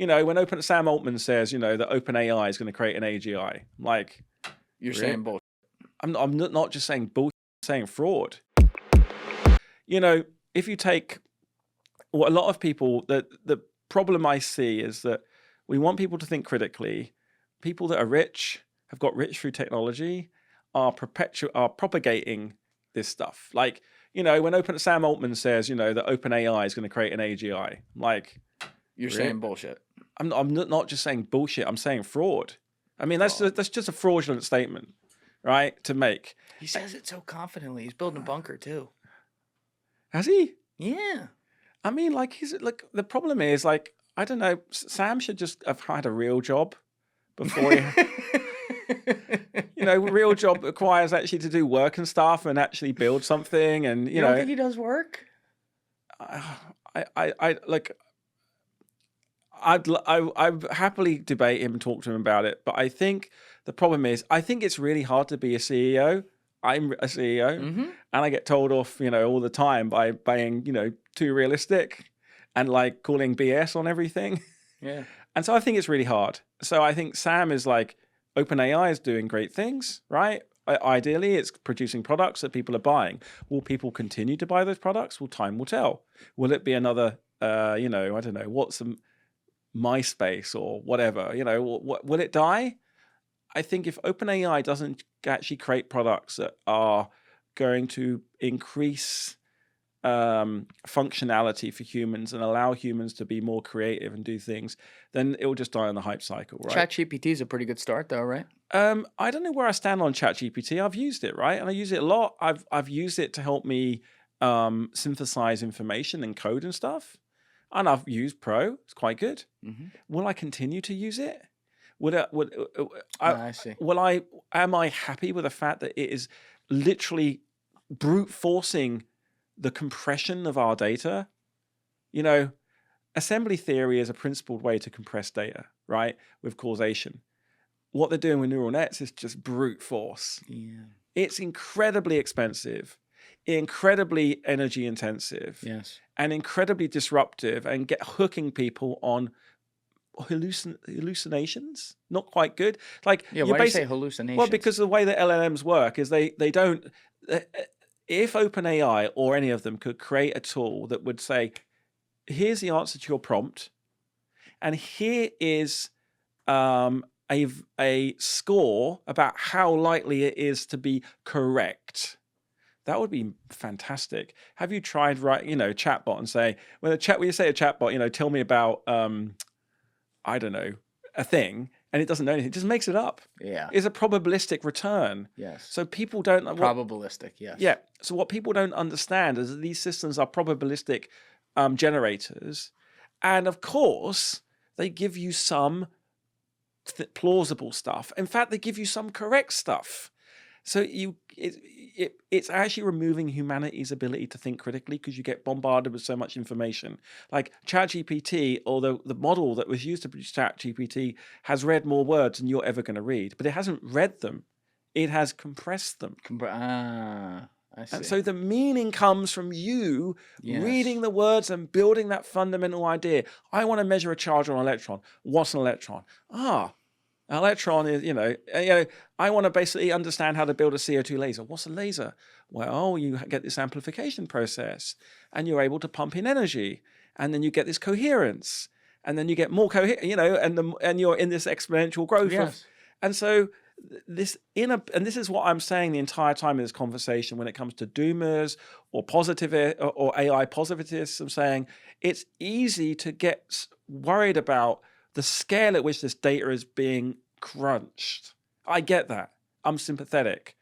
when Sam Altman says, that OpenAI is going to create an AGI, like, you're saying bullshit. I'm not just saying bullshit, I'm saying fraud. If you take what a lot of people, the problem I see is that we want people to think critically. People that are rich, have got rich through technology, are propagating this stuff. Like, when Sam Altman says, that OpenAI is going to create an AGI, like, you're saying bullshit. I'm not just saying bullshit. I'm saying fraud. I mean, that's just a fraudulent statement, right? To make. He says it so confidently. He's building a bunker too. Has he? Yeah. I mean, like the problem is, like, I don't know. Sam should just have had a real job before he. Real job requires actually to do work and stuff and actually build something. And you don't think he does work? I'd happily debate him and talk to him about it, but I think the problem is, I think it's really hard to be a CEO. I'm a CEO, and I get told off, all the time by being, too realistic and like calling BS on everything. Yeah. And so I think it's really hard. So I think Sam is like, OpenAI is doing great things, right? Ideally, it's producing products that people are buying. Will people continue to buy those products? Well, time will tell. Will it be another, I don't know, what's some MySpace or whatever, will it die? I think if OpenAI doesn't actually create products that are going to increase functionality for humans and allow humans to be more creative and do things, then it will just die on the hype cycle, right? ChatGPT is a pretty good start, though, right? I don't know where I stand on ChatGPT. I've used it, right, and I use it a lot. I've used it to help me synthesize information and code and stuff, and I've used Pro. It's quite good. Will I continue to use it? I see. Am I happy with the fact that it is literally brute forcing the compression of our data? Assembly theory is a principled way to compress data, right? With causation. What they're doing with neural nets is just brute force. Yeah. It's incredibly expensive, incredibly energy intensive, yes, and incredibly disruptive, and hooking people on hallucinations. Not quite good. Like, yeah, why do you say hallucinations? Well, because the way that LLMs work is they don't. If OpenAI or any of them could create a tool that would say, here's the answer to your prompt, and here is a score about how likely it is to be correct, that would be fantastic. Have you tried chatbot and say, when you say a chatbot, tell me about I don't know, a thing, and it doesn't know anything, it just makes it up. Yeah. It's a probabilistic return. Yes. So people don't... Probabilistic, yes. Yeah. So what people don't understand is that these systems are probabilistic generators. And of course, they give you some plausible stuff. In fact, they give you some correct stuff. So it's actually removing humanity's ability to think critically, because you get bombarded with so much information. Like ChatGPT, or the model that was used to produce ChatGPT, has read more words than you're ever going to read, but it hasn't read them. It has compressed them. I see. And so the meaning comes from you Yes. reading the words and building that fundamental idea. I want to measure a charge on an electron. What's an electron? An electron is, I want to basically understand how to build a CO2 laser. What's a laser? Well, you get this amplification process, and you're able to pump in energy, and then you get this coherence, and then you get more and you're in this exponential growth. Yes. And so this is what I'm saying the entire time in this conversation when it comes to doomers or or AI positivists. I'm saying it's easy to get worried about the scale at which this data is being crunched. I get that. I'm sympathetic.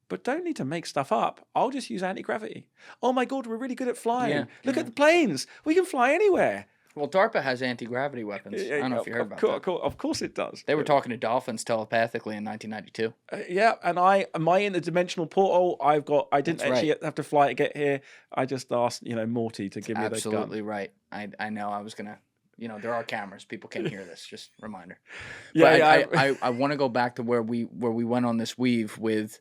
But don't need to make stuff up. I'll just use anti-gravity. Oh my God, we're really good at flying. Yeah, Look at the planes. We can fly anywhere. Well, DARPA has anti-gravity weapons. I don't know if you heard about that. Of course it does. They were talking to dolphins telepathically in 1992. Yeah, and my interdimensional portal, I didn't actually have to fly to get here. I just asked, Morty to give me the gun. Absolutely right. I know I was going to, there are cameras. People can't hear this. Just a reminder. I want to go back to where we went on this weave with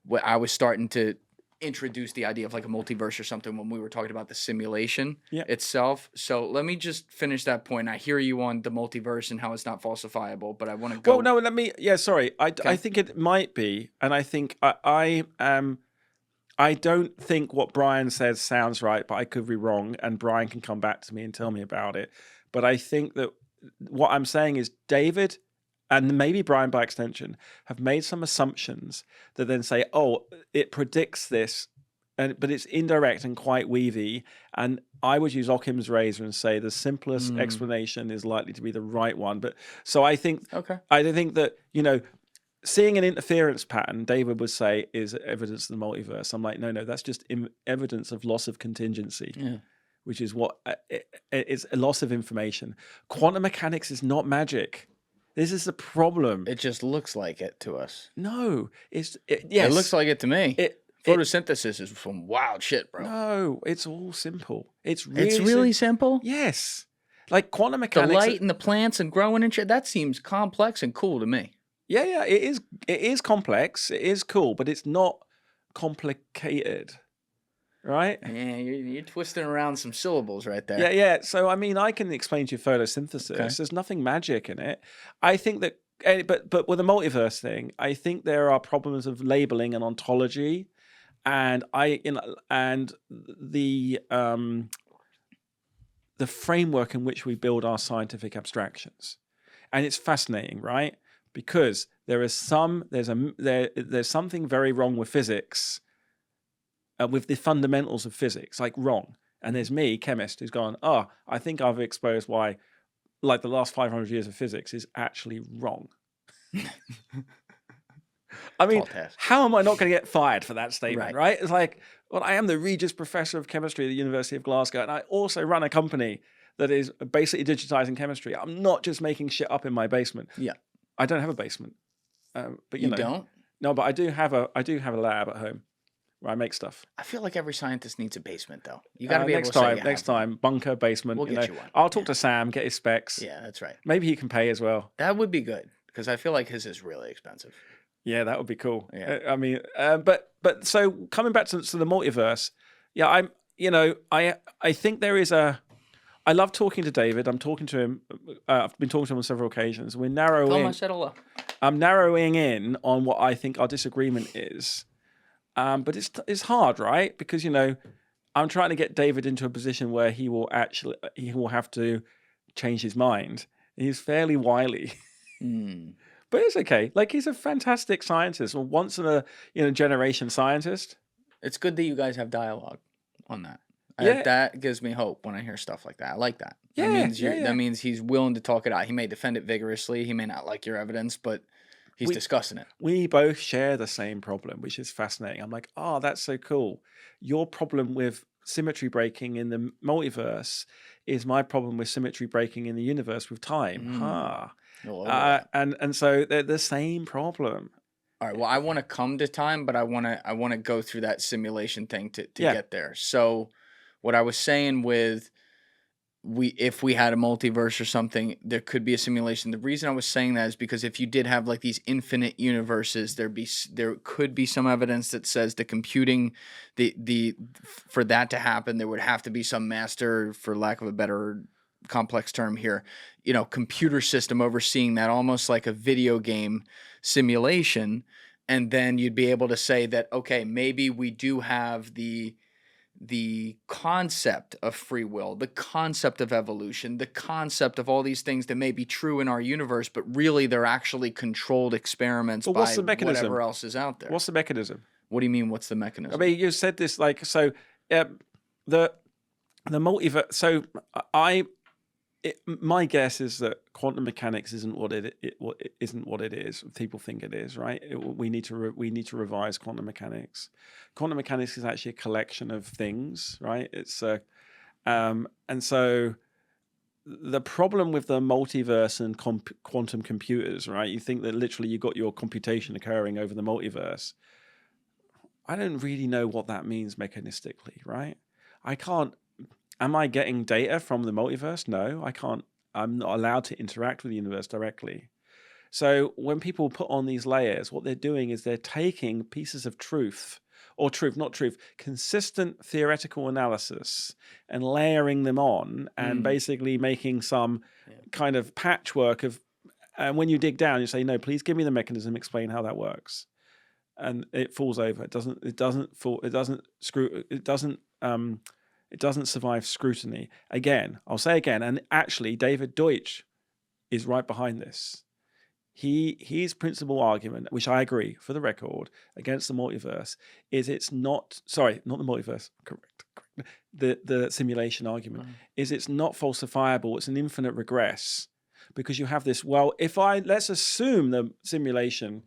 what I was starting to introduced the idea of like a multiverse or something when we were talking about the simulation Yeah. itself. So let me just finish that point. I hear you on the multiverse and how it's not falsifiable, but I want to go. Well, no, let me. Yeah, sorry. I think it might be, and I think I am. I don't think what Brian says sounds right, but I could be wrong, and Brian can come back to me and tell me about it. But I think that what I'm saying is David, and maybe Brian by extension, have made some assumptions that then say, oh, it predicts this, but it's indirect and quite weavy. And I would use Occam's razor and say the simplest explanation is likely to be the right one. But so I think, I think that, seeing an interference pattern, David would say, is evidence of the multiverse. I'm like, no, that's just evidence of loss of contingency, which is what it's a loss of information. Quantum mechanics is not magic. This is the problem. It just looks like it to us. No, yes. It looks like it to me. Photosynthesis is some wild shit, bro. No, it's all simple. It's really simple? Yes. Like quantum mechanics. The light and the plants and growing and shit, that seems complex and cool to me. Yeah, it is complex. It is cool, but it's not complicated. Right? Yeah, you're twisting around some syllables right there. Yeah. So, I mean, I can explain to you photosynthesis. Okay. There's nothing magic in it. I think that, but with the multiverse thing, I think there are problems of labeling and ontology, and the framework in which we build our scientific abstractions, and it's fascinating, right? Because there's something very wrong with physics. With the fundamentals of physics, like wrong. And there's me, chemist, who's gone, I think I've exposed why, like, the last 500 years of physics is actually wrong. I mean, how am I not going to get fired for that statement, right? It's like, well, I am the Regis Professor of Chemistry at the University of Glasgow, and I also run a company that is basically digitizing chemistry. I'm not just making shit up in my basement. Yeah. I don't have a basement. But you don't? No, but I do have a lab at home. Where I make stuff. I feel like every scientist needs a basement, though. You got to be able to say next time, bunker, basement. We'll get you one. I'll talk to Sam, get his specs. Yeah, that's right. Maybe he can pay as well. That would be good because I feel like his is really expensive. Yeah, that would be cool. Yeah. I mean, but so coming back to the multiverse, yeah, I think there is a. I love talking to David. I'm talking to him. I've been talking to him on several occasions. We're narrowing. Tell him I said hello. I'm narrowing in on what I think our disagreement is. But it's hard, right? Because I'm trying to get David into a position where he will have to change his mind. He's fairly wily, but it's okay. Like, he's a fantastic scientist, a once in a generation scientist. It's good that you guys have dialogue on that. Yeah. That gives me hope when I hear stuff like that. I like that. Yeah, that means he's willing to talk it out. He may defend it vigorously. He may not like your evidence, but he's discussing it. We both share the same problem, which is fascinating. I'm like, that's so cool. Your problem with symmetry breaking in the multiverse is my problem with symmetry breaking in the universe with time. And so they're the same problem. All right. Well, I want to come to time, but I want to go through that simulation thing to get there. So, what I was saying with if we had a multiverse or something, there could be a simulation. The reason I was saying that is because if you did have like these infinite universes, there could be some evidence that says the computing, for that to happen, there would have to be some master, for lack of a better complex term here, computer system overseeing that, almost like a video game simulation. And then you'd be able to say that, okay, maybe we do have the concept of free will, the concept of evolution, the concept of all these things that may be true in our universe, but really they're actually contred experiments by whatever else is out there. What's the mechanism? What do you mean, what's the mechanism? I mean, you said this the multiverse. So my guess is that quantum mechanics isn't what it is. People think it is, right? We need to revise quantum mechanics. Quantum mechanics is actually a collection of things, right? It's and so the problem with the multiverse and quantum computers, right? You think that literally you got your computation occurring over the multiverse. I don't really know what that means mechanistically, right? I can't. Am I getting data from the multiverse? No, I can't. I'm not allowed to interact with the universe directly. So when people put on these layers, what they're doing is they're taking pieces of truth or consistent theoretical analysis and layering them on and basically making some kind of patchwork of, and when you dig down, you say, no, please give me the mechanism, explain how that works. And it falls over. It doesn't survive scrutiny. Again, I'll say again, and actually David Deutsch is right behind this. His principal argument, which I agree, for the record, against the multiverse, is it's not the multiverse, correct. The simulation argument is it's not falsifiable, it's an infinite regress. Because you have this, well, let's assume the simulation,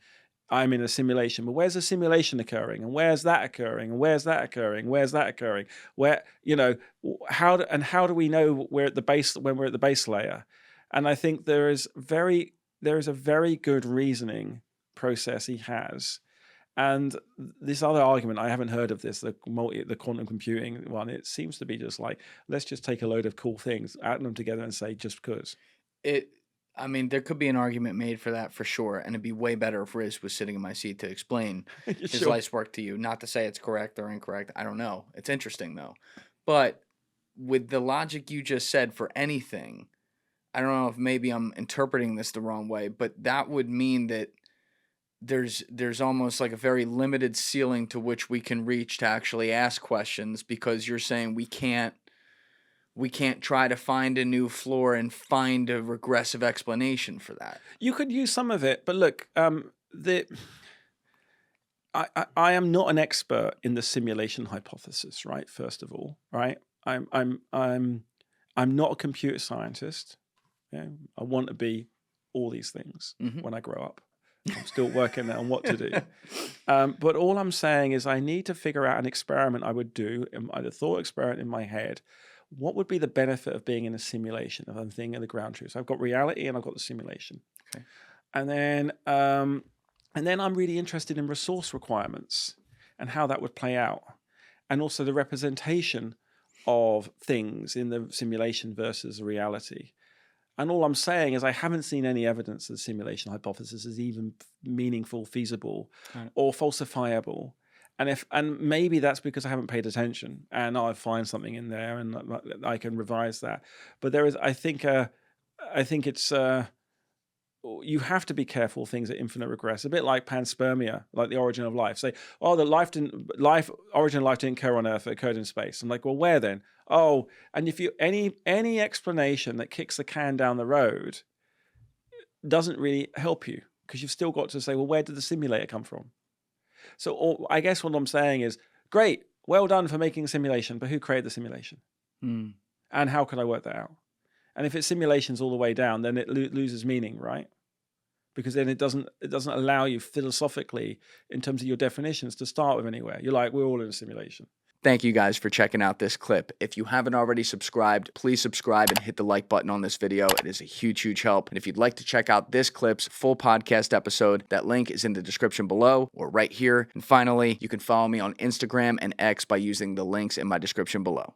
I'm in a simulation, but where's the simulation occurring? And where's that occurring? And where's that occurring? Where's that occurring? Where, how do we know when we're at the base layer? And I think there is a very good reasoning process he has. And this other argument, I haven't heard of this, the quantum computing one, it seems to be just like, let's just take a load of cool things, add them together and say, just because. There could be an argument made for that for sure, and it'd be way better if Riz was sitting in my seat to explain his life's work to you. Not to say it's correct or incorrect. I don't know. It's interesting, though. But with the logic you just said for anything, I don't know if maybe I'm interpreting this the wrong way, but that would mean that there's almost like a very limited ceiling to which we can reach to actually ask questions, because you're saying we can't try to find a new floor and find a regressive explanation for that. You could use some of it, but look, I am not an expert in the simulation hypothesis, right? First of all, right? I'm not a computer scientist. I want to be all these things when I grow up. I'm still working on what to do. But all I'm saying is I need to figure out an experiment I would do, a thought experiment in my head. What would be the benefit of being in a simulation of a thing in the ground truth? So I've got reality and I've got the simulation. Okay. And then I'm really interested in resource requirements and how that would play out. And also the representation of things in the simulation versus reality. And all I'm saying is I haven't seen any evidence that the simulation hypothesis is even meaningful, feasible, or falsifiable. And maybe that's because I haven't paid attention, and I'll find something in there, and I can revise that. But there is, I think it's you have to be careful. Things are infinite regress, a bit like panspermia, like the origin of life. Say, oh, the origin of life didn't occur on Earth; it occurred in space. I'm like, well, where then? Oh, and if you any explanation that kicks the can down the road doesn't really help you, because you've still got to say, well, where did the simulator come from? So I guess what I'm saying is, great, well done for making a simulation, but who created the simulation? And how could I work that out? And if it's simulations all the way down, then it loses meaning, right? Because then it doesn't allow you philosophically, in terms of your definitions, to start with anywhere. You're like, we're all in a simulation. Thank you guys for checking out this clip. If you haven't already subscribed, please subscribe and hit the like button on this video. It is a huge, huge help. And if you'd like to check out this clip's full podcast episode, that link is in the description below or right here. And finally, you can follow me on Instagram and X by using the links in my description below.